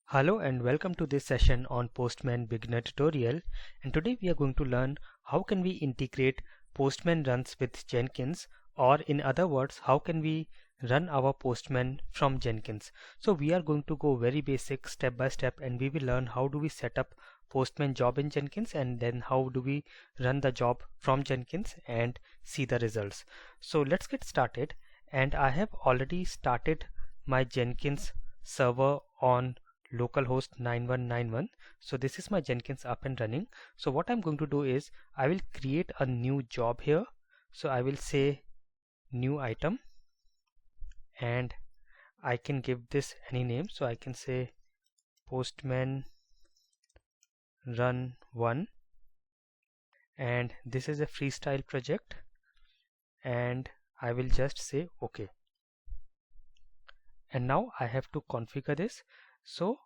Hello and welcome to this session on Postman beginner tutorial, and today we are going to learn how can we integrate Postman runs with Jenkins, or in other words how can we run our Postman from Jenkins. So we are going to go very basic step by step, and we will learn how do we set up Postman job in Jenkins and then how do we run the job from Jenkins and see the results. So let's get started, and I have already started my Jenkins server on localhost 9191. So this is my Jenkins up and running. So what I'm going to do is I will create a new job here. So I will say new item, and I can give this any name. So I can say Postman run 1, and this is a freestyle project, and I will just say OK. And now I have to configure this. So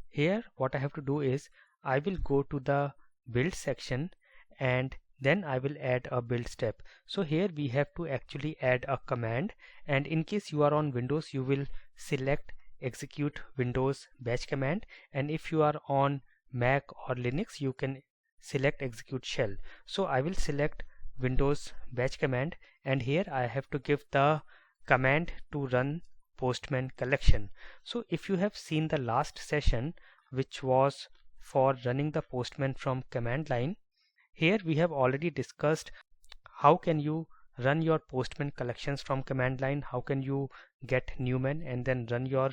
here what I have to do is I will go to the build section and then I will add a build step. So here we have to actually add a command, and in case you are on Windows you will select execute Windows batch command, and if you are on Mac or Linux you can select execute shell. So I will select Windows batch command, and here I have to give the command to run Postman collection. So if you have seen the last session, which was for running the Postman from command line, here we have already discussed how can you run your Postman collections from command line, how can you get Newman and then run your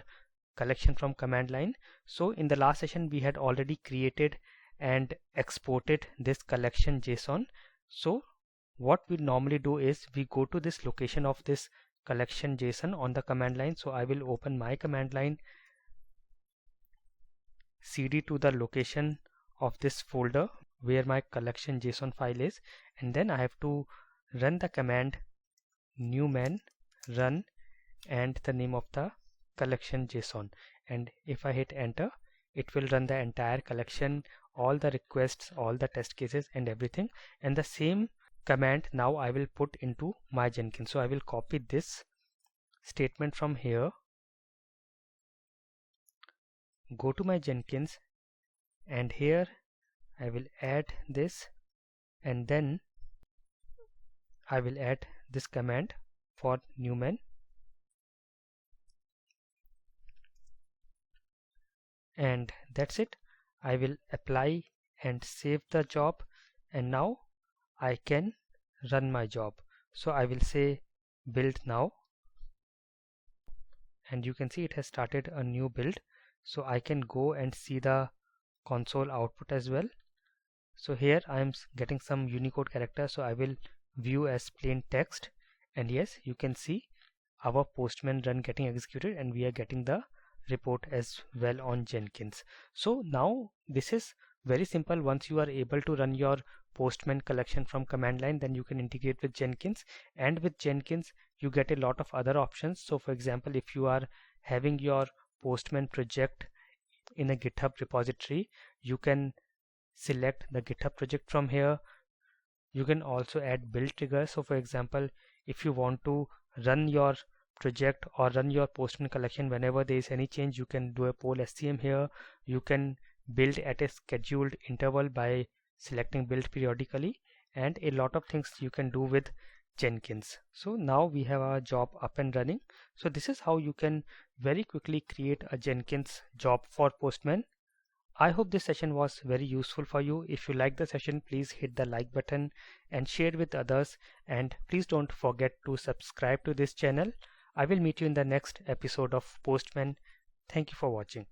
collection from command line. So in the last session we had already created and exported this collection JSON. So what we normally do is we go to this location of this collection JSON on the command line. So I will open my command line, cd to the location of this folder where my collection JSON file is, and then I have to run the command newman run and the name of the collection JSON, and if I hit enter it will run the entire collection, all the requests, all the test cases and everything. And the same command now I will put into my Jenkins. So I will copy this statement from here, go to my Jenkins, and here I will add this, and then I will add this command for Newman, and that's it. I will apply and save the job, and now I can run my job. So I will say build now, and you can see it has started a new build. So I can go and see the console output as well. So here I am getting some Unicode characters, so I will view as plain text, and yes, you can see our Postman run getting executed and we are getting the report as well on Jenkins. So now this is very simple. Once you are able to run your Postman collection from command line, then you can integrate with Jenkins, and with Jenkins you get a lot of other options. So for example, if you are having your Postman project in a GitHub repository, you can select the GitHub project from here. You can also add build triggers. So for example, if you want to run your project or run your Postman collection whenever there is any change, you can do a poll SCM here. You can build at a scheduled interval by selecting build periodically, and a lot of things you can do with Jenkins. So now we have our job up and running. So this is how you can very quickly create a Jenkins job for Postman. I hope this session was very useful for you. If you like the session, please hit the like button and share with others, and please don't forget to subscribe to this channel. I will meet you in the next episode of Postman. Thank you for watching.